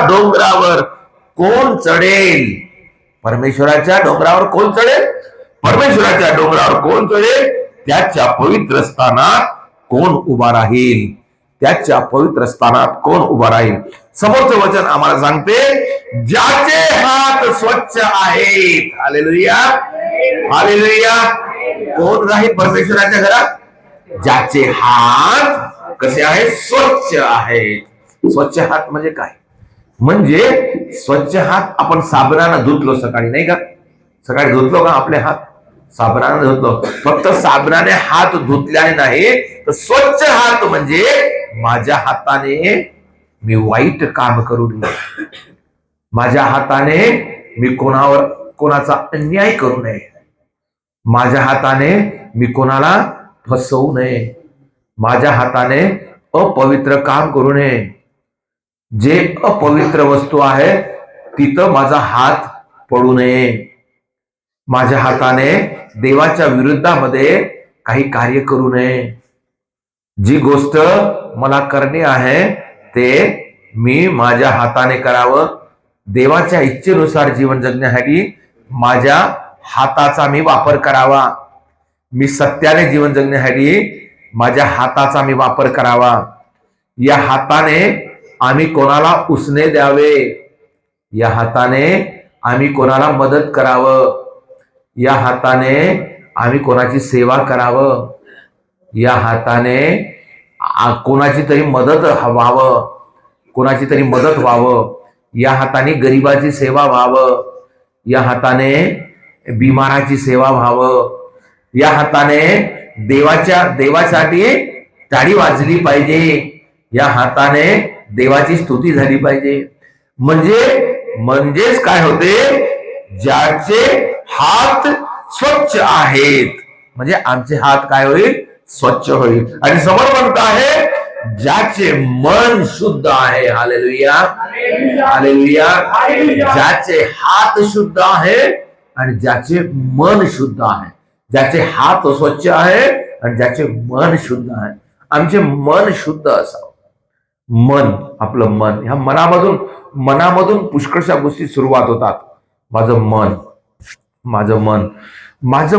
डोंगरावर कोण चढेल? परमेश्वराच्या डोंगरावर कोण चढेल? परमेश्वराच्या डोंगरावर कोण चढेल? त्याच्या पवित्र स्थानात कोण उभा राहील? त्याच्या पवित्र स्थानात कोण उभा राहील? समोरचं वचन आम्हाला सांगते, ज्याचे हात स्वच्छ आहेत. Hallelujah, hallelujah. कोण राहील परमेश्वराच्या घरात? ज्याचे हात कसे आहेत? स्वच्छ आहेत. स्वच्छ हात म्हणजे काय? म्हणजे स्वच्छ हात आपण साबणानं धुतलो सकाळी, नाही का? सकाळी धुतलो का आपले हात? साबणाने धुतलो. फक्त साबणाने हात धुतल्याने नाही, तर स्वच्छ हात म्हणजे माझ्या हाताने मी वाईट काम करू नये, माझ्या हाताने मी कोणाचा अन्याय करू नये, माझ्या हाताने मी कोणाला फसवू नये, माझ्या हाताने अपवित्र काम करू नये. जे अपवित्र वस्तू आहे तिथं माझा हात पडू नये. माझ्या हाताने देवाच्या विरुद्धामध्ये काही कार्य करू नये. जी गोष्ट मला करणे आहे ते मी माझ्या हाताने करावं. देवाच्या इच्छेनुसार जीवन जगण्यासाठी माझ्या हाताचा मी वापर करावा. मी सत्याने जीवन जगण्यासाठी माझ्या हाताचा मी वापर करावा. या हाताने आम्ही कोणाला उसने द्यावे, या हाताने आम्ही कोणाला मदत करावं, या हाताने आम्ही कोणाची सेवा करावं, या हाताने कोणाची तरी मदत व्हावं, कोणाची तरी मदत व्हावं, या हाताने गरिबाची सेवा व्हावं, या हाताने बिमाराची सेवा व्हावं, या हाताने देवासाठी टाळी वाजली पाहिजे, या हाताने देवाची स्तुती झाली पाहिजे. म्हणजेच काय होते? ज्याचे हात स्वच्छ आहेत, म्हणजे आमचे हात काय होईल? स्वच्छ होईल. आणि समोर म्हणत आहे, ज्याचे मन शुद्ध आहे. Hallelujah, hallelujah. ज्याचे हात शुद्ध आहे आणि ज्याचे मन शुद्ध आहे. ज्याचे हात स्वच्छ आहे आणि ज्याचे मन शुद्ध आहे. आमचे मन शुद्ध असावं. मन, आपलं मन, ह्या मनामधून पुष्कळशा गोष्टी सुरुवात होतात. माझं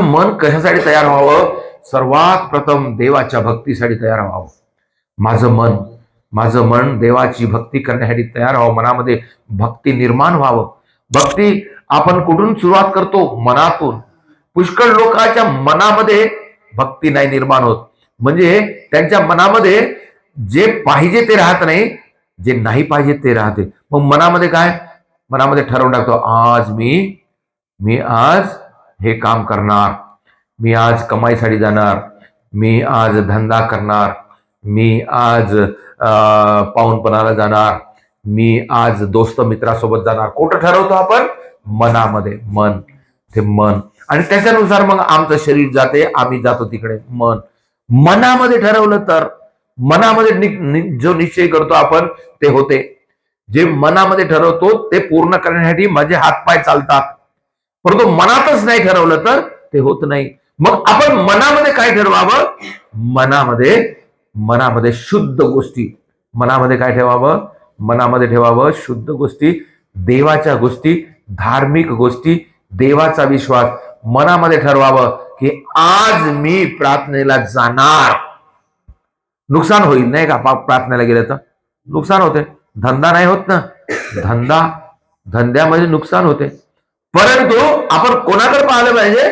मन कशासाठी तयार व्हावं? सर्वात प्रथम देवाच्या भक्तीसाठी तयार व्हावं. माझं मन देवाची भक्ती करण्यासाठी तयार व्हावं. मनामध्ये भक्ती निर्माण व्हावं. भक्ती आपण कुठून सुरुवात करतो? मनातून. पुष्कळ लोकांच्या मनामध्ये भक्ती नाही निर्माण होत, म्हणजे त्यांच्या मनामध्ये जे पाहिजे ते राहत नाही, जे नाही पाहिजे ते राहते. मग मनामध्ये काय? मनामध्ये ठरवून टाकतो, आज मी आज हे काम करणार, मी आज कमाईसाठी जाणार, मी आज धंदा करणार, मी आज पाहुणपणाला जाणार, मी आज दोस्त मित्रासोबत जाणार. कुठं ठरवतो आपण? मनामध्ये. मन. आणि त्याच्यानुसार मग आमचं शरीर जाते, आम्ही जातो तिकडे. मनामध्ये ठरवलं तर, मनामध्ये जो निश्चय करतो आपण ते होते. जे मनामध्ये ठरवतो ते पूर्ण करण्यासाठी माझे हातपाय चालतात. परंतु मनातच नाही ठरवलं तर ते होत नाही. मग आपण मनामध्ये काय ठरवावं? मनामध्ये शुद्ध गोष्टी. मनामध्ये काय ठेवावं? मनामध्ये ठेवावं शुद्ध गोष्टी, देवाच्या गोष्टी, धार्मिक गोष्टी, देवाचा विश्वास. मनामध्ये ठरवावं की आज मी प्रार्थनेला जाणार. नुकसान होईल नाही का? प्रार्थनेला गेलं तर नुकसान होते. धंदा नाही होत ना, धंद्यामध्ये नुकसान होते. परंतु आपण कोणाकडे पाहिलं पाहिजे?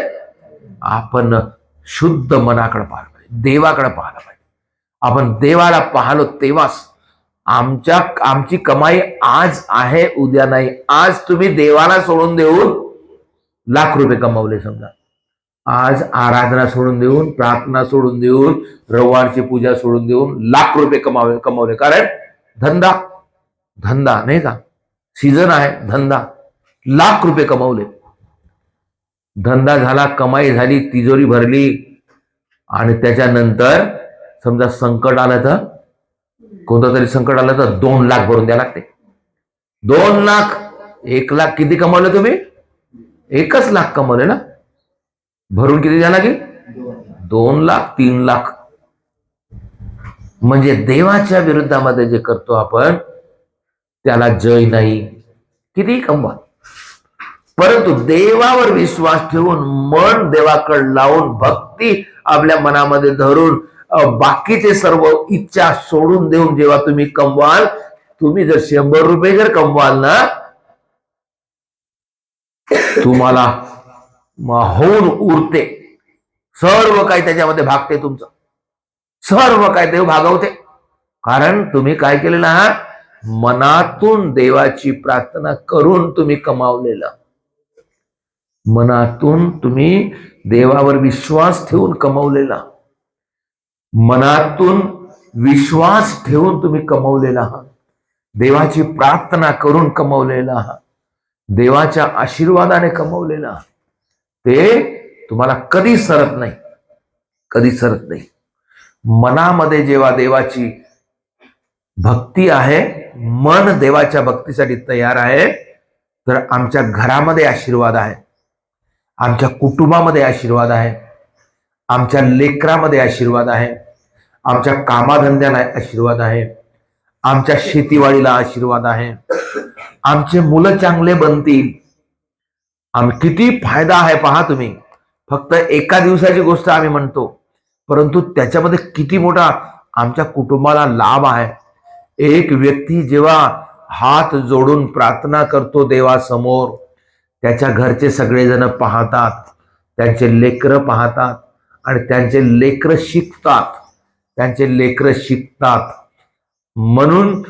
आपण शुद्ध मनाकडे पाहिलं पाहिजे, देवाकडे पाहिलं पाहिजे. आपण देवाला पाहलो तेव्हाच आमची कमाई आज आहे, उद्या नाही. आज तुम्ही देवाला सोडून देऊन लाख रुपये कमावले समजा, आज आराधना सोडून देऊन, प्रार्थना सोडून देऊन, रविवारची पूजा सोडून देऊन लाख रुपये कमावले. कारण धंदा नाही का? सीझन आहे धंदा. लाख रुपये कमावले. धंदा झाला, कमाई झाली, तिजोरी भरली, आणि त्याच्यानंतर समजा संकट आलं तर, कोणतं तरी संकट आलं तर 2 लाख भरून द्या लागते. 2 लाख. 1 लाख किती कमावले तुम्ही? 1च लाख कमावले ना. भरून किती द्या लागेल? 2 लाख, 3 लाख. म्हणजे देवाच्या विरुद्धामध्ये जे करतो आपण त्याला जय नाही. किती कमवा, परंतु देवावर विश्वास ठेवून मन देवाकडे लावून भक्ती आपल्या मनामध्ये धरून बाकीचे सर्व इच्छा सोडून देऊन जेव्हा तुम्ही कमवाल, तुम्ही जर 100 रुपये जर कमवाल ना, तुम्हाला होऊन उरते सर्व काही, त्याच्यामध्ये भागते तुमचं सर्व काय देव भागवते. कारण तुम्ही काय केलेलं आहात, मनातून देवाची प्रार्थना करून तुम्ही कमावलेलं, मनातून तुम्ही देवावर विश्वास ठेवून कमवलेला, मनातून विश्वास ठेवून तुम्ही कमवलेला आहात, देवाची प्रार्थना करून कमवलेला आहात, देवाच्या आशीर्वादाने कमवलेला, ते तुम्हाला कधी सरत नाही, कधी सरत नाही. मनामध्ये जेव्हा देवाची भक्ती आहे, मन देवाच्या भक्तीसाठी तयार आहे, तर आमच्या घरामध्ये आशीर्वाद आहे, आमच्या कुटुंबामध्ये आशीर्वाद आहे, आमच्या लेकरामध्ये आशीर्वाद आहे, आमच्या कामाधंद्याला आशीर्वाद आहे, आमच्या शेतीवाडीला आशीर्वाद आहे, आमचे मुलं चांगले बनतील. किती फायदा आहे पहा तुम्ही. फक्त एका दिवसाची गोष्ट आम्ही म्हणतो, परंतु त्याच्यामध्ये किती मोठा आमच्या कुटुंबाला लाभ आहे. एक व्यक्ती जेव्हा हात जोडून प्रार्थना करतो देवासमोर, त्याच्या घरचे सगळेजण पाहतात, त्यांचे लेकरं पाहतात आणि त्यांचे लेकरं शिकतात, त्यांचे लेकरं शिकतात. म्हणून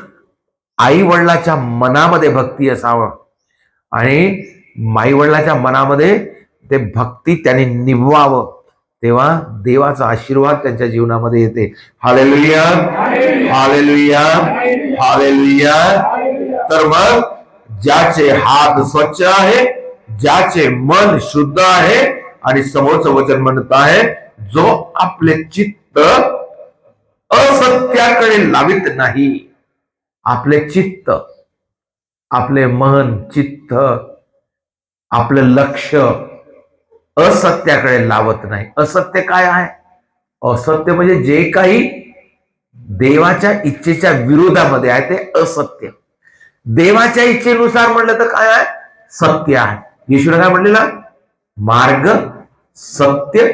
आई वडिलाच्या मनामध्ये भक्ती असावं आणि माई वडिलाच्या मनामध्ये ते भक्ती त्याने निभवावं, तेव्हा देवाचा आशीर्वाद त्यांच्या जीवनामध्ये येते. Hallelujah, hallelujah, hallelujah. तर मग ज्याचे हात स्वच्छ आहे, ज्याचे मन शुद्ध आहे आणि समोरचं वचन म्हणत आहे, जो आपले चित्त असत्याकडे लावित नाही, आपले चित्त, आपले मन, चित्त, आपलं लक्ष असत्याकडे लावत नाही. असत्य काय आहे? असत्य म्हणजे जे काही देवाच्या इच्छेच्या विरोधामध्ये आहे ते असत्य. देवाच्या इच्छेनुसार म्हटलं तर काय आहे? सत्य आहे. येशूने काय म्हटलेलं? मार्ग, सत्य,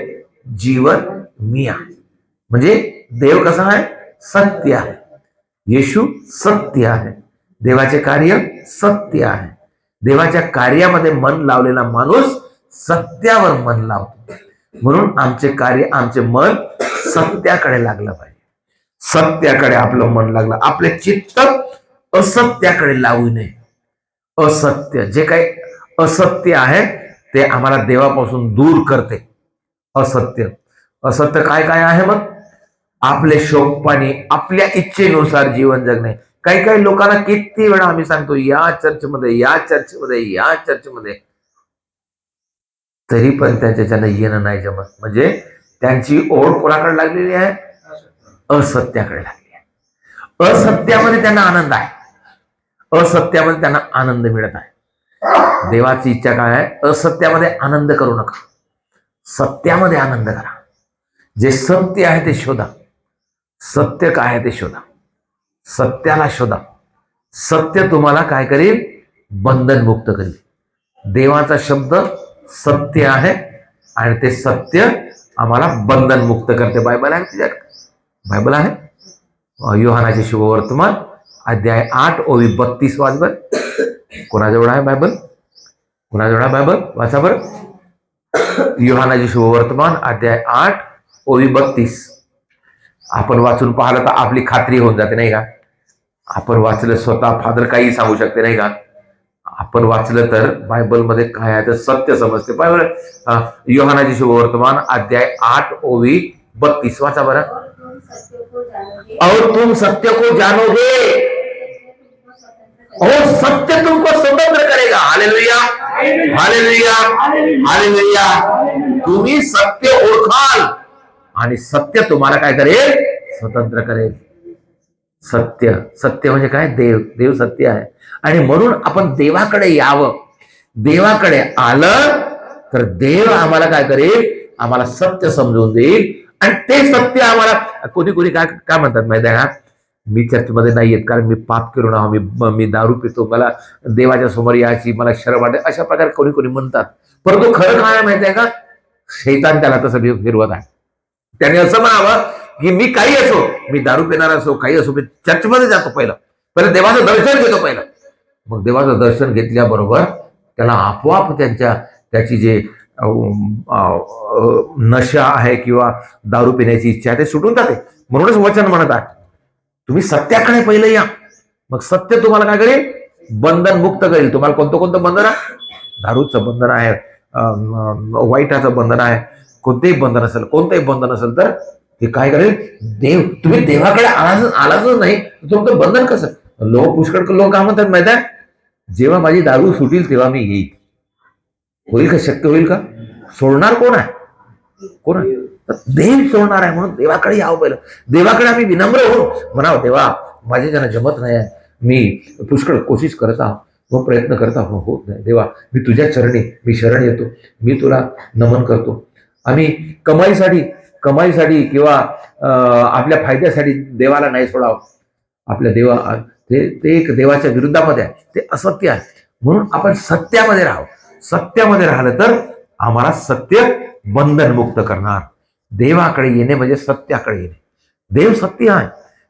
जीवन मी आहे. म्हणजे देव कसा आहे? सत्य आहे. येशू सत्य आहे. देवाचे कार्य सत्य आहे. देवाच्या कार्यामध्ये मन लावलेला माणूस सत्यावर मन लावतो. म्हणून आमचे कार्य, आमचे मन सत्याकडे लागलं पाहिजे. सत्याकडे आपलं मन लागलं, आपले चित्त असत्याकडे लावू नये. असत्य, जे काही असत्य आहे ते आम्हाला देवापासून दूर करते. असत्य, असत्य काय काय आहे मग? आपले शोकपाणी, आपल्या इच्छेनुसार जीवन जगणे. काही काही लोकांना किती वेळा आम्ही सांगतो, या चर्चमध्ये, या चर्चमध्ये, या चर्चमध्ये, तरी पण त्याच्यानं येणं नाही जमत. म्हणजे त्यांची ओढ कोणाकडे लागलेली आहे? असत्याकडे लागली आहे. असत्यामध्ये त्यांना आनंद आहे, असत्यामध्ये त्यांना आनंद मिळत आहे. देवाची इच्छा काय आहे? असत्यामध्ये आनंद करू नका, सत्यामध्ये आनंद करा. जे सत्य आहे ते शोधा. सत्य काय आहे ते शोधा, सत्याला शोधा. सत्य तुम्हाला काय करेल? बंधनमुक्त करेल. देवाचा शब्द सत्य आहे आणि ते सत्य आम्हाला बंधनमुक्त करते. बायबल आहे तुझ्याकडे? बायबल आहे? योहानाचे शुभवर्तमान अध्याय 8 ओवी 32 वाच बर. कोणाजवळ आहे बायबल? कोणाजवळ आहे बायबल? वाचा बर. योहानाचे शुभवर्तमान अध्याय 8 ओवी 32. आपण वाचून पाहिलं तर आपली खात्री होऊन जाते नाही का? आपण वाचलं, स्वतः फादर काही सांगू शकते नाही का? आपण वाचलं तर बायबलमध्ये काय आहे तर सत्य समजते. बायबल योहानाचे शुभवर्तमान अध्याय 8 ओवी 32 वाचा बरं. और तुम सत्य को जानोगे और सत्य तुमको स्वतंत्र करेगा. Hallelujah, hallelujah, hallelujah. तुम्ही सत्य ओळखाल आणि सत्य तुम्हाला काय करेल? स्वतंत्र करेल. सत्य, सत्य म्हणजे काय? देव. देव सत्य आहे आणि म्हणून आपण देवाकडे यावं. देवाकडे आलं तर देव आम्हाला काय करेल? आम्हाला सत्य समजून देईल आणि ते सत्य आम्हाला कोणी कोणी काय काय म्हणतात माहिती आहे का? मी चर्चमध्ये नाही येत कारण मी पाप करून आहो, मी दारू पितो, मला देवाच्या समोर यायची मला शरम वाटते, अशा प्रकारे कोणी कोणी म्हणतात. परंतु खरं काय माहिती आहे का, शैतान त्याला तसं फिरवत आहे. त्याने असं म्हणावं की मी काही असो, मी दारू पिणार असो, काही असो, मी चर्चमध्ये जातो, पहिलं देवाचं दर्शन घेतो पहिलं. मग देवाचं दर्शन घेतल्याबरोबर त्याला आपोआप त्याची जे नशा आहे किंवा दारू पिण्याची इच्छा आहे ते सुटून जाते. म्हणूनच वचन म्हणत आहे तुम्ही सत्याकडे पहिलं या, मग सत्य तुम्हाला काय करेल, बंधन मुक्त करेल. तुम्हाला कोणतं बंधन आहे, दारूचं बंधन आहे, वाईटाचं बंधन आहे, कोणतंही बंधन असेल तर ते काय करेल, तुम्ही देवाकडे आलाच नाही तुमचं बंधन कसं. पुष्कळ लोक काय म्हणतात माहिती आहे, जेव्हा माझी दारू सुटील तेव्हा मी येईल. होईल का, शक्य होईल का, सोडणार कोण आहे, देव सोडणार आहे. म्हणून देवाकडे यावं पहिलं. देवाकडे आम्ही विनम्र होऊन म्हणावं, देवा माझे ज्यांना जमत नाही आहे, मी पुष्कळ कोशिश करत आहो, मग प्रयत्न करत आहो, होत नाही, देवा मी तुझ्या चरणी मी शरण येतो, मी तुला नमन करतो. आम्ही कमाईसाठी किंवा आपल्या फायद्यासाठी देवाला नाही सोडावं. आपल्या ते एक देवाच्या विरुद्धामध्ये आहे, ते असत्य आहे. म्हणून आपण सत्यामध्ये राहावं. सत्यामध्ये राहिलं तर आम्हाला सत्य बंधनमुक्त करणार. देवाकडे येणे म्हणजे सत्याकडे येणे. देव सत्य आहे,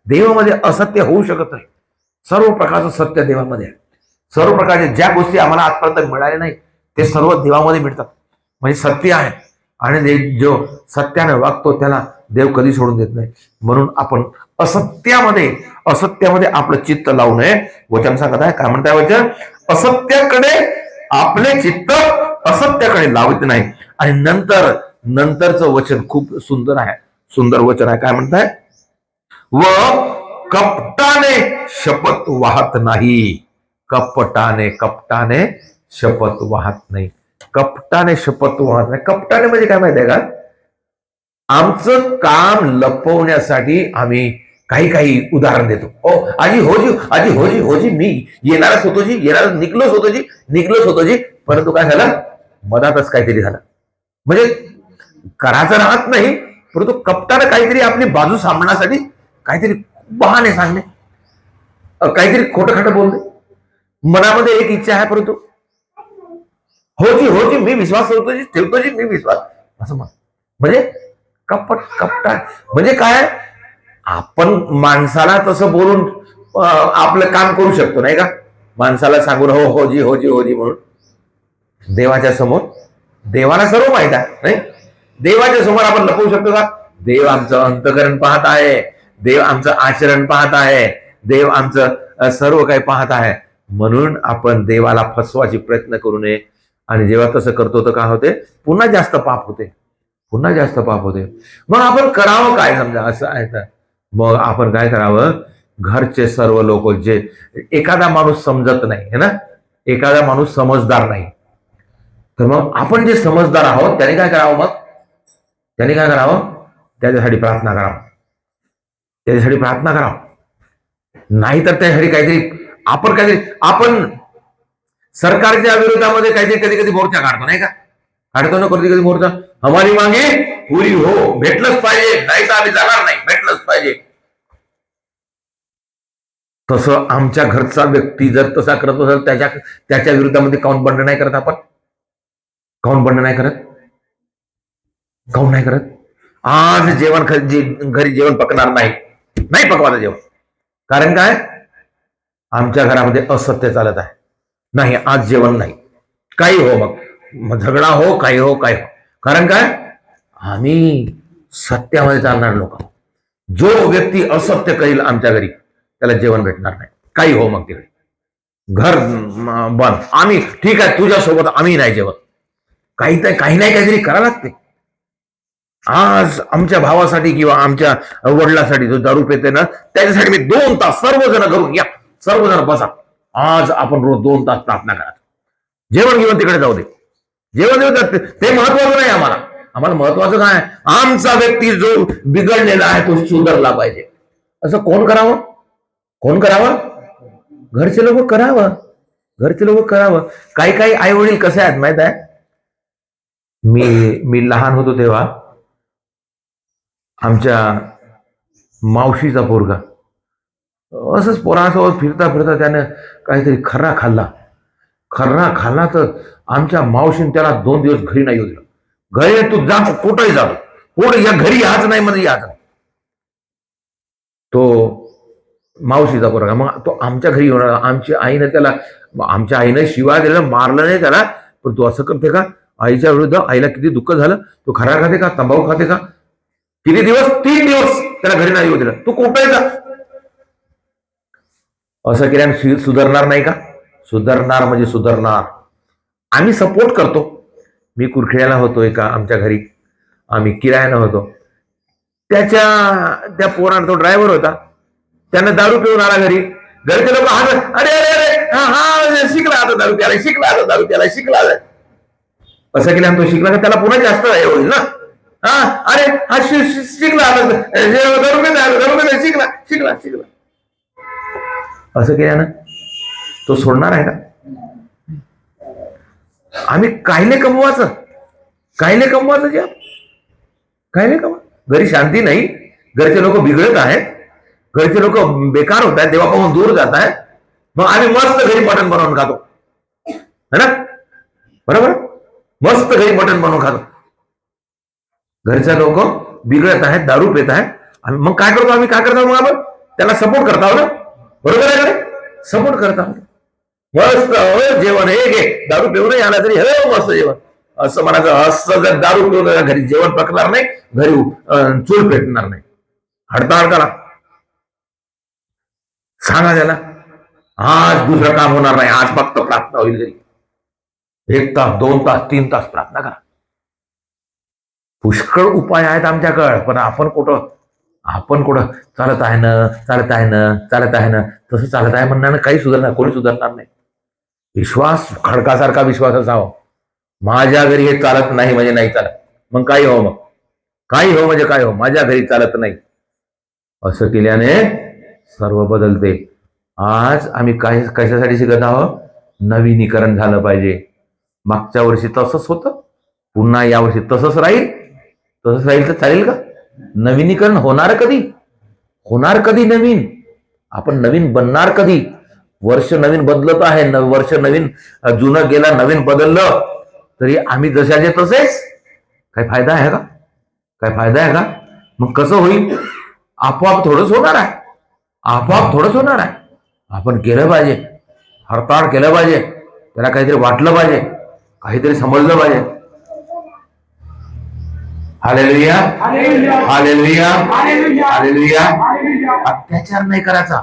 देवामध्ये असत्य होऊ शकत नाही. सर्व प्रकारचं सत्य देवामध्ये आहे. सर्व प्रकारचे ज्या गोष्टी आम्हाला आजपर्यंत मिळाल्या नाही ते सर्व देवामध्ये मिळतात. म्हणजे सत्य आहे आणि जो सत्याने वागतो त्याला देव कधी सोडून देत नाही. म्हणून आपण असत्यामध्ये आपलं चित्त लावू नये. वचन सांगत आहे, काय म्हणताय वचन, असत्याकडे आपले चित्त असत्याकडे लावत नाही. आणि नंतरचं वचन खूप सुंदर वचन आहे. काय म्हणताय, व कपटाने शपथ वाहत नाही. कपटाने शपथ वाहत नाही. कपटाने शपथ वाहत नाही. कपटाने म्हणजे काय माहिती आहे का, आमचं काम लपवण्यासाठी आम्ही काही उदाहरण देतो. आजी मी येणारच होतो जी, निघलोच होतो जी, परंतु काय झालं, मधातच काहीतरी झालं. म्हणजे करायचं राहत नाही, परंतु कपटानं काहीतरी आपली बाजू सामण्यासाठी काहीतरी बहाणे सांगणे, काहीतरी खोटं बोलणे. मनामध्ये एक इच्छा आहे, परंतु हो जी मी विश्वास ठेवतो जी मी विश्वास, असं म्हणजे कपटा म्हणजे काय, आपण माणसाला तसं बोलून आपलं काम करू शकतो नाही का, माणसाला सांगून हो जी म्हणून. देवाच्या समोर देवाला सर्व माहित आहे, नाही, देवाच्या समोर आपण लपवू शकतो का. देव आमचं अंतकरण पाहत आहे, देव आमचं आचरण पाहत आहे, देव आमचं सर्व काही पाहत आहे. म्हणून आपण देवाला फसवायची प्रयत्न करू नये. आणि जेव्हा तसं करतो तर काय होते, पुन्हा जास्त पाप होते. मग आपण करावं काय, समजा असं आहे तर मग आपण काय करावं, घरचे सर्व लोक, जे एखादा माणूस समजत नाही है ना, एखादा माणूस समजदार नाही, तर मग आपण जे समजदार आहोत त्याने काय करावं, त्याच्यासाठी प्रार्थना करावं. नाहीतर त्यासाठी काहीतरी आपण सरकारच्या विरोधामध्ये काहीतरी कधी मोर्चा काढतो नाही का, कधी मोर्चा, हमारी मागे पुरी हो, भेटलंच पाहिजे, नाही तर आम्ही जाणार नाही, भेटलंच पाहिजे. तसं आमच्या घरचा व्यक्ती जर तसा करत असेल, त्याच्या विरोधामध्ये काऊन बंड नाही करत आपण, काऊन नाही करत. आज घरी जेवण पकणार नाही पकवायचं जेवण, कारण काय, आमच्या घरामध्ये असत्य चालत आहे, नाही आज जेवण नाही, काही हो, मग झगडा हो, काही हो, कारण काय, आम्ही सत्यामध्ये चालणार लोक. जो व्यक्ती असत्य करेल आमच्या घरी त्याला जेवण भेटणार नाही, काही हो, मग तिकडे घर बंद. आम्ही ठीक आहे, तुझ्यासोबत आम्ही नाही जेवत, काही नाही काहीतरी करावं लागते. आज आमच्या भावासाठी किंवा आमच्या वडिलांसाठी जो दारू पेते ना, त्याच्यासाठी मी 2 तास, सर्वजण घरून या, सर्वजण बसा, आज आपण रोज 2 तास प्रार्थना करा, जेवण घेऊन तिकडे जाऊ दे, जेवण ते महत्वाचं नाही. आम्हाला महत्वाचं काय, आमचा व्यक्ती जो बिघडलेला आहे तो सुधारला पाहिजे. असं कोण करावं, घरचे लोक करावं. काही आई वडील कसे आहेत माहित आहे, मी लहान होतो तेव्हा आमच्या मावशीचा पोरगा असंच पोरांसोबत फिरता फिरता त्यानं काहीतरी खर्रा खाल्ला तर आमच्या मावशीने त्याला 2 दिवस घरी नाही येऊ दिलं. घरी तू जा, कुठंही जातो, कुठे या घरी याच नाही म्हणजे याच नाही. तो मावशीचा पोरगा, मग तो आमच्या घरी येणार. आमच्या आईनं शिवाय दिलं, मारलं नाही त्याला, पण तू असं करते का आईच्या विरुद्ध? आईला किती दुःख झालं. तू खरा खाते का, तंबाखू खाते का? किती दिवस? 3 दिवस त्याला घरी नाही येऊ दिलं. तू कुठेही जा. असं केल्याने सुधारणार नाही का? सुधारणार म्हणजे सुधारणार. आम्ही सपोर्ट करतो. मी कुरखेड्याला होतो एका आमच्या घरी, आम्ही किरायानं होतो. त्या पोरानं, तो ड्रायव्हर होता, त्यानं दारू पिऊन आला घरी. घरचे लोक अरे अरे अरे हा शिकला आता दारू प्याला, शिकला. असं केल्यानं तो शिकला का त्याला पुन्हा जास्त हे होईल ना. अरे हा शिकला दारू शिकला. असं केल्यानं तो सोडणार आहे का? आम्ही कायले कमवायचं जे कायले कमवा. घरी शांती नाही, घरचे लोक बिघडत आहेत, घरचे लोक बेकार होत आहेत, देवापासून दूर जात आहेत. मग आम्ही मस्त घरी मटण बनवून खातो, है ना? बरोबर, मस्त घरी मटण बनवून खातो. घरचे लोक बिघडत आहेत, दारू पित आहेत. मग काय करतो आम्ही? मग आपण त्याला सपोर्ट करता आहोत ना. बरोबर आहे का? सपोर्ट करता आहोत. मस्त जेवण, हे घे, दारू पिऊ नाही आला तरी मस्त जेवण असं म्हणायचं. असं जर दारू पिऊन घरी जेवण पकणार नाही, घरी चूल पेटणार नाही. हडताळ करा, सांगा त्याला आज दुसरं काम होणार नाही, आज फक्त प्रार्थना होईल. घरी 1 तास, 2 तास, 3 तास प्रार्थना करा. पुष्कळ उपाय आहेत आमच्याकडे, पण आपण कुठं चालत आहे ना तसं चालत आहे म्हणणार काही सुधारणार, कोणी सुधारणार नाही. विश्वास खडकासारखा विश्वास असावा. माझ्या घरी हे चालत नाही म्हणजे नाही चालत, मग काही हो म्हणजे काय हो, माझ्या घरी चालत नाही. असं केल्याने सर्व बदलते. आज आम्ही कशासाठी शिकत आहोत? नवीनीकरण झालं पाहिजे. मागच्या वर्षी तसंच होतं, पुन्हा यावर्षी तसंच राहील तर चालेल का? नवीनीकरण होणार कधी नवीन? आपण नवीन बनणार कधी? वर्ष नवीन बदलत आहे, वर्ष नवीन, जुनं गेला, नवीन बदललं तरी आम्ही जशाचे तसेच. काय फायदा आहे का? मग कसं होईल? आपोआप थोडंच होणार आहे. आपण केलं पाहिजे, हरताळ केलं पाहिजे, त्याला काहीतरी वाटलं पाहिजे, काहीतरी समजलं पाहिजे. Hallelujah, hallelujah, hallelujah. अत्याचार नाही करायचा,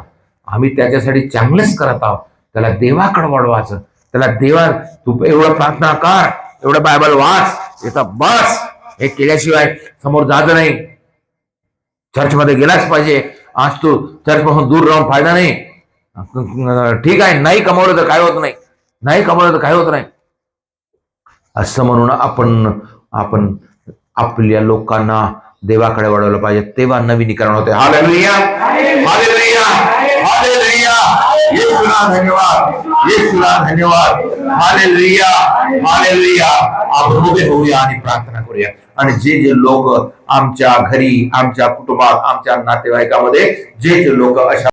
आम्ही त्याच्यासाठी चांगलंच करत आहोत. त्याला देवाकडे वळवायचं. त्याला देवा, तू एवढं प्रार्थना कर, एवढं बायबल वाच, येतं बस. हे केल्याशिवाय समोर जायचं नाही. चर्चमध्ये गेलाच पाहिजे. आज तू चर्चपासून दूर राहून फायदा नाही. ठीक आहे, नाही कमवलं तर काय होत नाही. असं म्हणून आपण आपल्या लोकांना देवाकडे वळवलं पाहिजे, तेव्हा नवीनीकरण होते. Hallelujah, hallelujah, hallelujah. येशूला धन्यवाद. Hallelujah, hallelujah. आपण उभे होऊया आणि प्रार्थना करूया. आणि जे लोक आमच्या घरी, आमच्या कुटुंबात, आमच्या नातेवाईकामध्ये जे लोक अशा